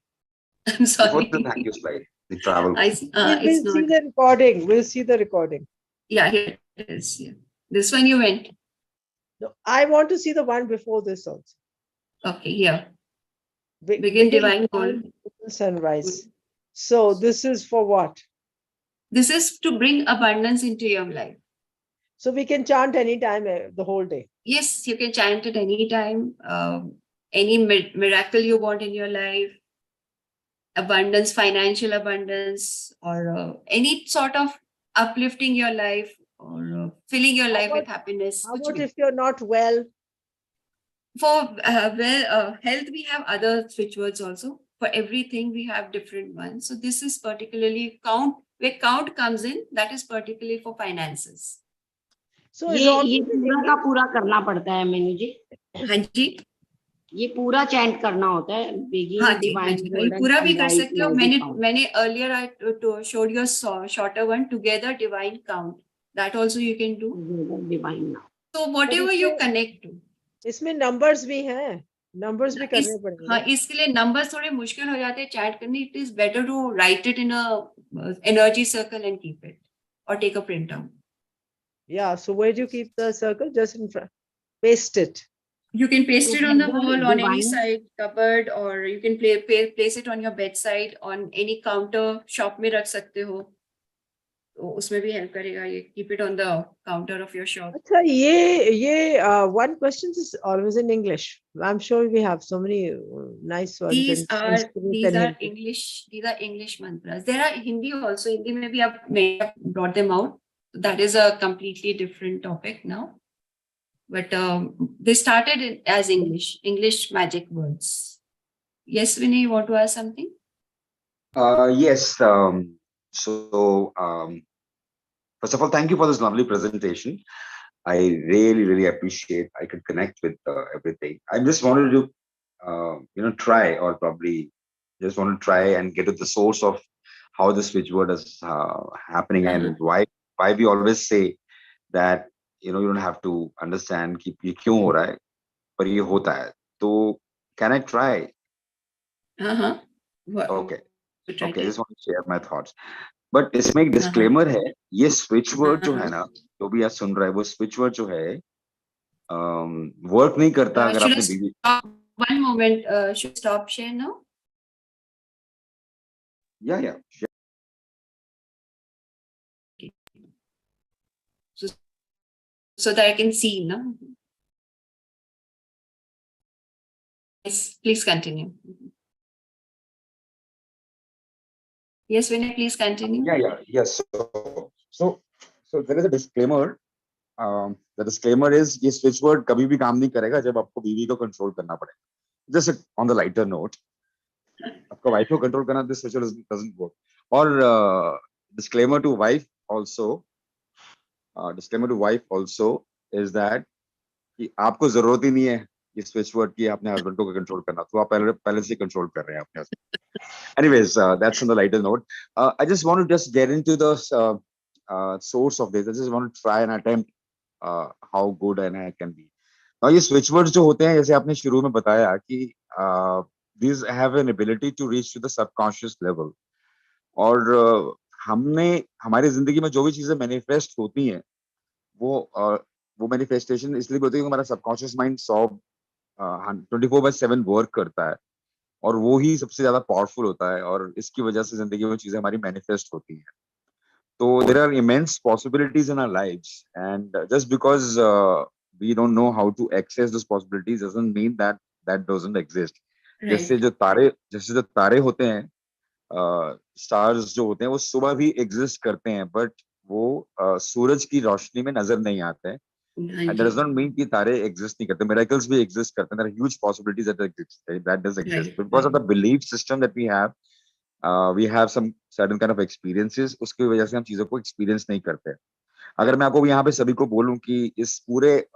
[SPEAKER 1] I'm sorry.
[SPEAKER 3] Before the thank you slide, the travel.
[SPEAKER 2] We'll see the recording. We'll see the recording.
[SPEAKER 1] Yeah, here it is. Yeah. This one you went.
[SPEAKER 2] No, I want to see the one before this also.
[SPEAKER 1] Okay, here. Begin divine golden
[SPEAKER 2] sunrise. So this is for what?
[SPEAKER 1] This is to bring abundance into your life.
[SPEAKER 2] So we can chant anytime, the whole day.
[SPEAKER 1] Yes, you can chant it anytime. Any miracle you want in your life, abundance, financial abundance, or any sort of uplifting your life, or filling your life with happiness.
[SPEAKER 2] How about if you're not well?
[SPEAKER 1] For health, we have other switchwords also. For everything, we have different ones. So this is particularly count, where count comes in, that is particularly for finances.
[SPEAKER 4] So ये पूरा का पूरा करना पड़ता है मीनू जी.
[SPEAKER 1] हाँ जी.
[SPEAKER 4] ये पूरा चैंट करना होता है.
[SPEAKER 1] हाँ जी, पूरा भी कर सकते हो. मैंने earlier I showed you a shorter one, together divine count. That also you can do.
[SPEAKER 4] Divine now.
[SPEAKER 1] So whatever you connect to.
[SPEAKER 2] इसमें numbers भी हैं. Numbers भी करने पड़ेंगे.
[SPEAKER 1] हाँ, इसके लिए numbers थोड़े मुश्किल हो जाते हैं चैट करने. It is better to write it in a energy circle and keep it, or take a printout.
[SPEAKER 2] Yeah. So where do you keep the circle? Just in front. Paste it.
[SPEAKER 1] You can paste it on the wall, on any side, cupboard, or you can place it on your bedside, on any counter. Shop में रख सकते हो. तो उसमें भी help करेगा ये. Keep it on the counter of your shop.
[SPEAKER 2] अच्छा, ये one question is always in English. I'm sure we have so many nice ones.
[SPEAKER 1] These are English. These are English mantras. There are Hindi also. Hindi में भी आप brought them out. That is a completely different topic now. But they started as English magic words. Yes, Vinay, you want to ask something?
[SPEAKER 3] Yes. First of all, thank you for this lovely presentation. I really appreciate. I could connect with everything. I just wanted to, try, or probably just want to try and get to the source of how the switchword is happening, and why we always say that you don't have to understand कि ये क्यों हो रहा है, पर ये होता है. तो can I try?
[SPEAKER 1] Uh-huh.
[SPEAKER 3] Okay.
[SPEAKER 1] We try
[SPEAKER 3] Okay, I
[SPEAKER 1] to.
[SPEAKER 3] just want to share my thoughts. But इसमें एक
[SPEAKER 1] Uh-huh.
[SPEAKER 3] डिस्क्लेमर है, ये स्विच वर्ड जो है
[SPEAKER 1] Uh-huh.
[SPEAKER 3] ना, जो भी आप सुन रहे हैं, वो स्विच वर्ड जो है वर्क नहीं करता अगर
[SPEAKER 1] Should I
[SPEAKER 3] आपने बीवी.
[SPEAKER 1] stop? One moment. Should I stop share now?
[SPEAKER 3] या
[SPEAKER 1] So, so that I can see, no? Yes, please continue. Yes, Vinay, please continue.
[SPEAKER 3] yes. So there is a disclaimer. The disclaimer is ये switch word कभी भी काम नहीं करेगा जब आपको बीवी को कंट्रोल करना पड़े. Just on the lighter note, आपका वाइफ को कंट्रोल करना, this switch word doesn't work. और disclaimer to wife also is that कि आपको जरूरत ही नहीं है ये स्विच वर्ड की अपने हस्बैंड को कंट्रोल करना, तो आप पहले से कंट्रोल कर रहे हैं अपने husband. Anyways, that's on the lighter note. I just want to just get into the source of this. I just want to try and attempt how good and I can be. Now, ये switch words जो होते हैं, जैसे आपने शुरू में बताया कि these have an ability to reach to the subconscious level. और हमने हमारी जिंदगी में जो भी चीजें मैनिफेस्ट होती हैं, वो मैनिफेस्टेशन इसलिए भी होती है कि हमारा सबकॉन्शियस माइंड 24/7 वर्क करता है, और वो ही सबसे ज्यादा पावरफुल होता है, और इसकी वजह से जिंदगी में चीजें हमारी मैनिफेस्ट होती हैं. तो there are immense possibilities in our lives, and just because we don't know how to access those possibilities doesn't mean that that doesn't exist. जैसे जो तारे होते हैं, स्टार्स जो होते हैं, वो सुबह भी एग्जिस्ट करते हैं, बट वो सूरज की रोशनी में नजर नहीं आते हैं. And that does not mean कि तारे exist नहीं करते. Miracles भी exist करते हैं. There are huge possibilities that does exist.
[SPEAKER 1] Right.
[SPEAKER 3] Because of the belief system that we have some certain kind of experiences. उसकी वजह से हम चीजों को experience नहीं करते. अगर मैं आपको यहाँ पे सभी को बोलूं कि इस पूरे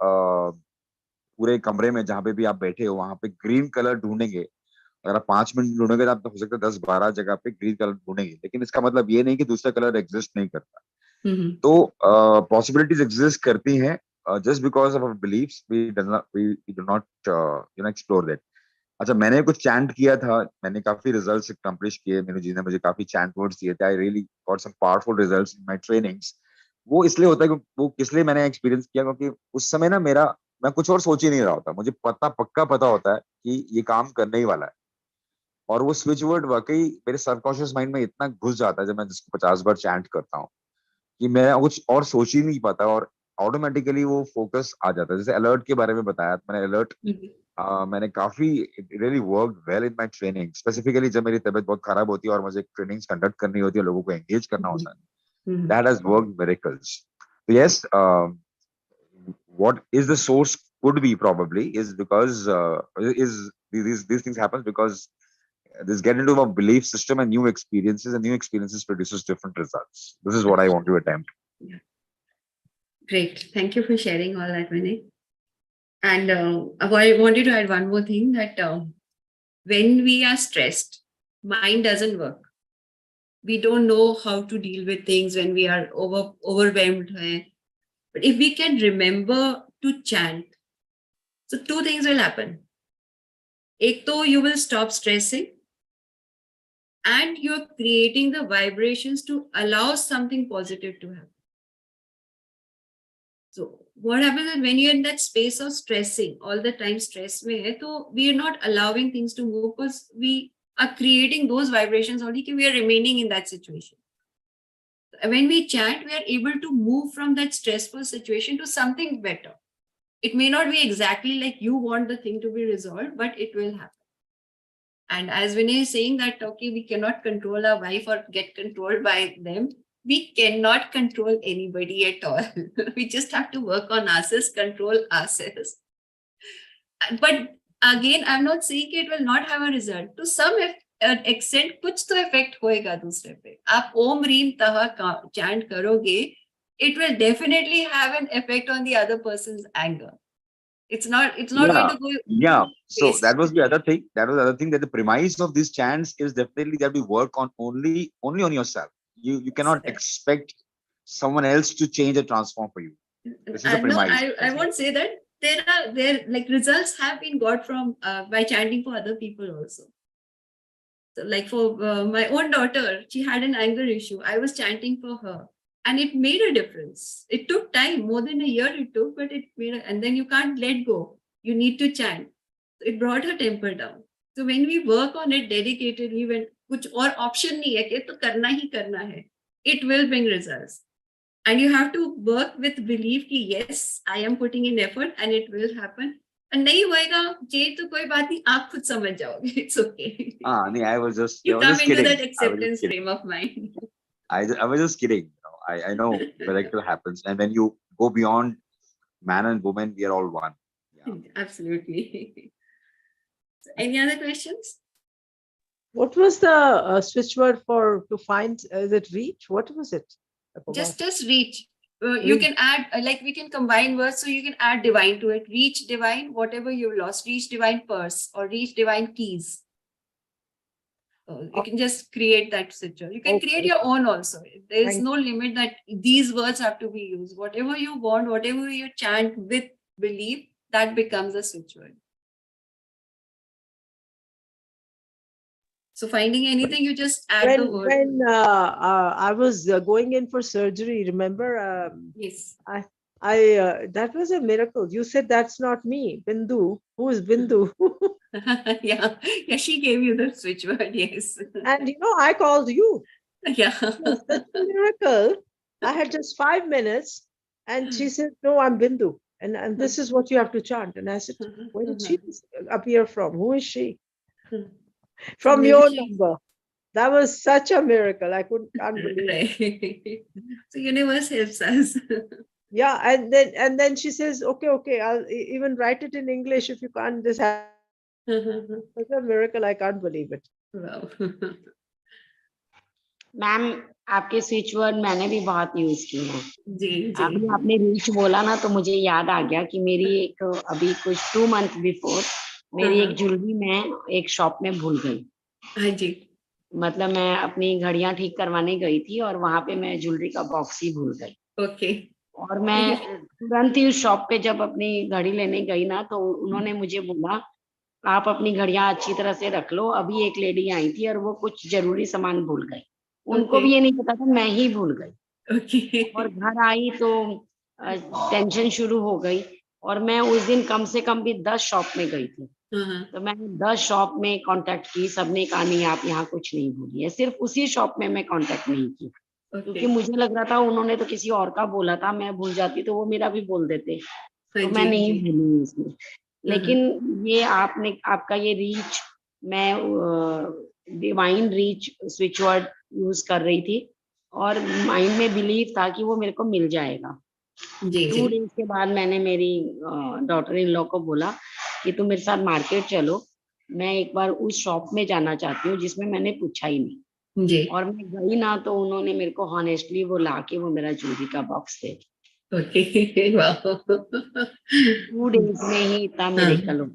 [SPEAKER 3] कमरे में जहाँ पे भी आप बैठे हो, वहां पे ग्रीन कलर ढूंढेंगे, अगर आप 5 मिनट ढूंढोगे तो आप हो सकता है 10-12 जगह पे ग्रीन कलर ढूंढेंगे, लेकिन इसका मतलब ये नहीं कि दूसरा कलर एग्जिस्ट नहीं करता.
[SPEAKER 1] Mm-hmm.
[SPEAKER 3] तो पॉसिबिलिटीज एग्जिस्ट करती हैं, just because of our beliefs we do not explore that. अच्छा, मैंने कुछ चैंट किया था, मैंने काफी रिजल्ट्स अकम्प्लिश किए, मेरे जी ने मुझे काफी चैंट वर्ड्स दिए थे. I really got some powerful results in my trainings. वो इसलिए होता है कि वो इसलिए मैंने एक्सपीरियंस किया क्योंकि उस समय ना मैं कुछ और सोच ही नहीं रहा होता, मुझे पक्का पता होता है कि ये काम करने ही वाला है, और वो स्विच वर्ड वाकई मेरे सबकॉन्शियस माइंड में इतना घुस जाता है जब मैं जिसको 50 बार चैंट करता हूँ कि मैं कुछ और सोच ही नहीं पाता, और ऑटोमेटिकली वो फोकस आ जाता है. जैसे अलर्ट के बारे में बताया, मैंने अलर्ट मैंने काफी really work well in my training, specifically जब मेरी तबीयत बहुत खराब होती है और मुझे ट्रेनिंग्स कंडक्ट करनी होती है, लोगों को एंगेज करना होता है. That has worked miracles. Yes, what is the source could be probably is because these things happen because this get into a belief system and new experiences produces different results. This is what I want to attempt.
[SPEAKER 1] Yeah. Great. Thank you for sharing all that, Vinay. And I wanted to add one more thing, that when we are stressed, mind doesn't work. We don't know how to deal with things when we are overwhelmed. But if we can remember to chant, so 2 things will happen. Ek to you will stop stressing, and you're creating the vibrations to allow something positive to happen. So what happens is when you're in that space of stressing, all the time stress mein hai, so we are not allowing things to move because we are creating those vibrations only कि we are remaining in that situation. When we chant, we are able to move from that stressful situation to something better. It may not be exactly like you want the thing to be resolved, but it will happen. And as Vinay is saying that, okay, we cannot control our wife or get controlled by them. We cannot control anybody at all. We just have to work on ourselves, control ourselves. But again, I'm not saying it will not have a result. To some extent, कुछ तो effect होएगा दूसरे पे. आप ओम रीम तह chant करोगे, it will definitely have an effect on the other person's anger. It's not going to go.
[SPEAKER 3] Yeah. So
[SPEAKER 1] waste.
[SPEAKER 3] that was the other thing. That was the other thing, that the premise of these chants is definitely that we work on only on yourself. You cannot expect someone else to change or transform for you. This is a
[SPEAKER 1] No,
[SPEAKER 3] premise.
[SPEAKER 1] I won't say that. There like results have been got from by chanting for other people also. So like for my own daughter, she had an anger issue. I was chanting for her, and it made a difference. It took time, more than a year it took, but it made. And then you can't let go. You need to chant. It brought her temper down. So when we work on it dedicatedly, when कुछ और option नहीं है कि तो करना ही करना है, it will bring results. And you have to work with belief कि yes, I am putting in effort and it will happen. And नहीं होएगा जे तो कोई बात नहीं, आप खुद समझ जाओगे. It's okay.
[SPEAKER 3] No, I was just
[SPEAKER 1] You come into
[SPEAKER 3] kidding.
[SPEAKER 1] that
[SPEAKER 3] I was just
[SPEAKER 1] acceptance
[SPEAKER 3] kidding.
[SPEAKER 1] frame of mind.
[SPEAKER 3] I was just kidding. I know miracle happens, and when you go beyond man and woman, we are all one. Yeah.
[SPEAKER 1] Absolutely. So any other questions?
[SPEAKER 2] What was the switch word for to find? Is it reach? What was it? I forgot.
[SPEAKER 1] Just reach. You
[SPEAKER 2] Reach.
[SPEAKER 1] can add, like we can combine words, so you can add divine to it. Reach divine, whatever you lost. Reach divine purse or reach divine keys. You can just create that switcher. You can create
[SPEAKER 2] Okay.
[SPEAKER 1] your own also. There is
[SPEAKER 2] Thank
[SPEAKER 1] no limit that these words have to be used. Whatever you want, whatever you chant with belief, that becomes a switch word. So finding anything, you just add the word.
[SPEAKER 2] When I was going in for surgery, remember?
[SPEAKER 1] Yes.
[SPEAKER 2] That was a miracle. You said that's not me, Bindu. Who is Bindu?
[SPEAKER 1] Yeah, she gave you the switch word. Yes.
[SPEAKER 2] And I called you.
[SPEAKER 1] Yeah.
[SPEAKER 2] It was such a miracle. I had just 5 minutes, and she said, "No, I'm Bindu, and this is what you have to chant." And I said, "Where did she appear from? Who is she?" From
[SPEAKER 1] maybe
[SPEAKER 2] your
[SPEAKER 1] she-
[SPEAKER 2] number. That was such a miracle. I can't believe it.
[SPEAKER 1] Right. So universe helps us.
[SPEAKER 2] Yeah, and then she says, "Okay, I'll even write it in English if you can't." This has such a miracle. I can't believe it.
[SPEAKER 1] Wow.
[SPEAKER 4] Ma'am आपके switch word मैंने भी बहुत use किए हैं.
[SPEAKER 1] जी
[SPEAKER 4] अभी
[SPEAKER 1] जी.
[SPEAKER 4] आपने reach बोला ना तो मुझे याद आ गया कि मेरी एक अभी कुछ 2 मंथ बिफोर मेरी एक ज्वेलरी मैं एक शॉप में भूल गई.
[SPEAKER 1] हाँ जी.
[SPEAKER 4] मतलब मैं अपनी घड़ियां ठीक करवाने गई थी और वहां पे मैं ज्वेलरी का बॉक्स ही भूल गई.
[SPEAKER 1] ओके.
[SPEAKER 4] और मैं तुरंत ही उस शॉप पे जब अपनी घड़ी लेने गई ना तो उन्होंने मुझे बोला आप अपनी घड़ियां अच्छी तरह से रख लो. अभी एक लेडी आई थी और वो कुछ जरूरी सामान भूल गई. उनको भी ये नहीं पता था, मैं ही भूल गई.
[SPEAKER 1] ओके.
[SPEAKER 4] और घर आई तो टेंशन शुरू हो गई. और मैं उस दिन कम से कम भी 10 शॉप में गई थी. तो मैंने 10 शॉप में कांटेक्ट की. सबने कहा नहीं आप यहाँ कुछ नहीं भूली है. सिर्फ उसी शॉप में मैं कांटेक्ट नहीं की क्योंकि मुझे लग रहा था उन्होंने तो किसी और का बोला था. मैं भूल जाती तो वो मेरा भी बोल देते. तो मैं नहीं भूली इसमें. लेकिन ये आपका ये रीच, मैं divine reach switch word use कर रही थी और माइंड में बिलीव था कि वो मेरे को मिल जाएगा. 2 डेज के बाद मैंने मेरी डॉटर इन लॉ को बोला कि तुम मेरे साथ मार्केट चलो. मैं एक बार उस शॉप में जाना चाहती हूँ जिसमें मैंने पूछा ही नहीं.
[SPEAKER 1] जी.
[SPEAKER 4] और मैं गई ना तो उन्होंने मेरे को हॉनेस्टली वो लाके वो मेरा ज्वेलरी का बॉक्स दे.
[SPEAKER 1] ओके. वाओ.
[SPEAKER 4] 2 डेज में ही इतना मिरेकल हो.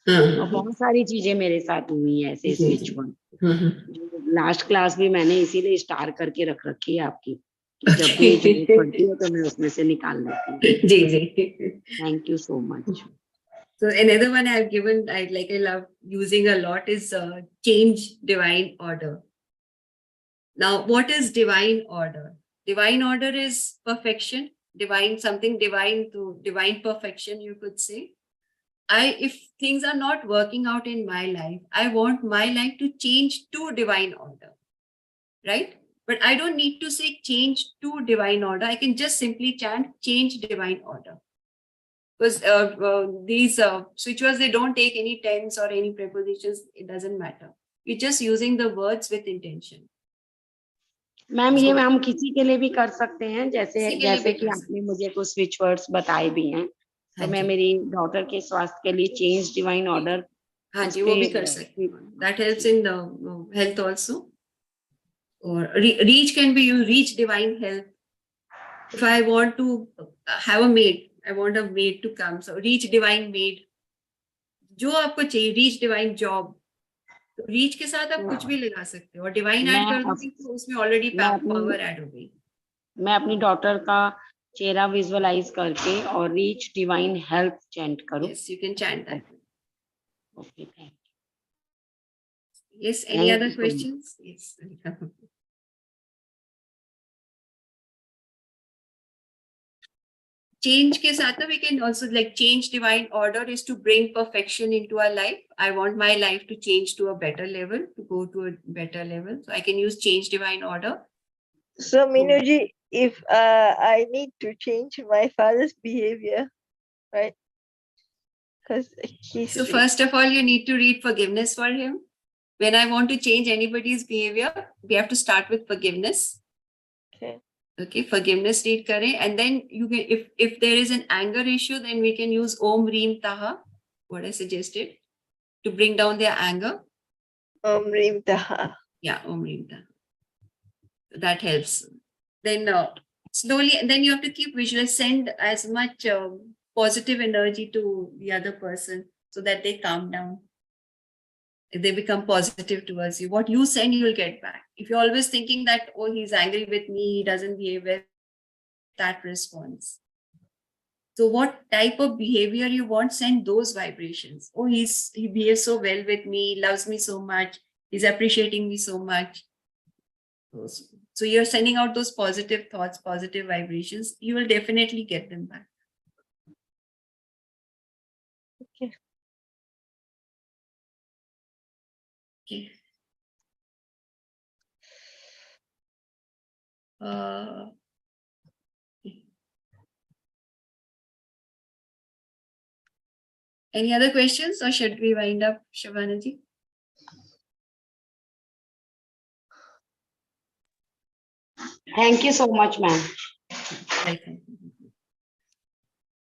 [SPEAKER 4] और बहुत सारी चीजें मेरे साथ हुई हैं ऐसे स्विच वर्ड. लास्ट क्लास भी मैंने इसीलिए स्टार करके रख रखी है आपकी कि जब भी जरूरत पड़ती है तो मैं उसमें से निकाल लेती हूँ.
[SPEAKER 1] जी जी.
[SPEAKER 4] Thank you so much.
[SPEAKER 1] So another one I've given, I love using a lot is change divine order. Now, what is divine order? Divine order is perfection, divine, something divine to divine perfection, you could say. If things are not working out in my life, I want my life to change to divine order, right? But I don't need to say change to divine order. I can just simply chant change divine order. Because these switchwords, they don't take any tense or any prepositions. It doesn't matter. You're just using the words with intention.
[SPEAKER 4] Ma'am ये हम किसी के लिए भी कर सकते हैं. जैसे कि
[SPEAKER 1] कर
[SPEAKER 4] आपने मुझे कुछ स्विच वर्ड्स बताए भी हैं तो मैं मेरी डॉटर के स्वास्थ्य के लिए चेंज डिवाइन ऑर्डर.
[SPEAKER 1] हाँ जी, वो भी कर सकते हैं. That helps in the health also. Or reach can be used. Reach divine health. If I want to have a maid, I want a maid to come. So reach divine maid. जो आपको चाहिए. Reach divine job. तो reach के साथ आप कुछ भी लगा सकते हो. और divine ऐड कर दोगे तो उसमें already power ऐड हो गई.
[SPEAKER 4] मैं अपनी डॉटर का चेहरा विजुअलाइज करके और रीच डिवाइन हेल्प चैंट करो.
[SPEAKER 1] Yes, you can chant that.
[SPEAKER 4] Okay, thank
[SPEAKER 1] Yes, any
[SPEAKER 4] Thank
[SPEAKER 1] other
[SPEAKER 4] you so much.
[SPEAKER 1] questions? Yes. Change ke saath we can also like change divine order is to bring perfection into our life. I want my life to change to a better level, to go to a better level. So I can use change divine order.
[SPEAKER 5] So Meenuji, if I need to change my father's behavior, right? Because he's
[SPEAKER 1] So first of all, you need to read forgiveness for him. When I want to change anybody's behavior, we have to start with forgiveness.
[SPEAKER 5] okay.
[SPEAKER 1] Okay, forgiveness read kare, and then you can, if there is an anger issue, then we can use Om Reem Taha, what I suggested, to bring down their anger.
[SPEAKER 5] Reem Taha.
[SPEAKER 1] Yeah, Om Reem Taha. That helps. Then slowly, and then you have to keep visualize, send as much positive energy to the other person so that they calm down. If they become positive towards you, what you send, you will get back. If you're always thinking that, oh, he's angry with me, he doesn't behave well, that response. So what type of behavior you want, send those vibrations. Oh, he behaves so well with me, loves me so much, he's appreciating me so much. So you're sending out those positive thoughts, positive vibrations, you will definitely get them back.
[SPEAKER 5] Okay.
[SPEAKER 1] Okay. Any other questions, or should we wind up, Shavanaji?
[SPEAKER 4] Thank you so much, ma'am.
[SPEAKER 1] Welcome.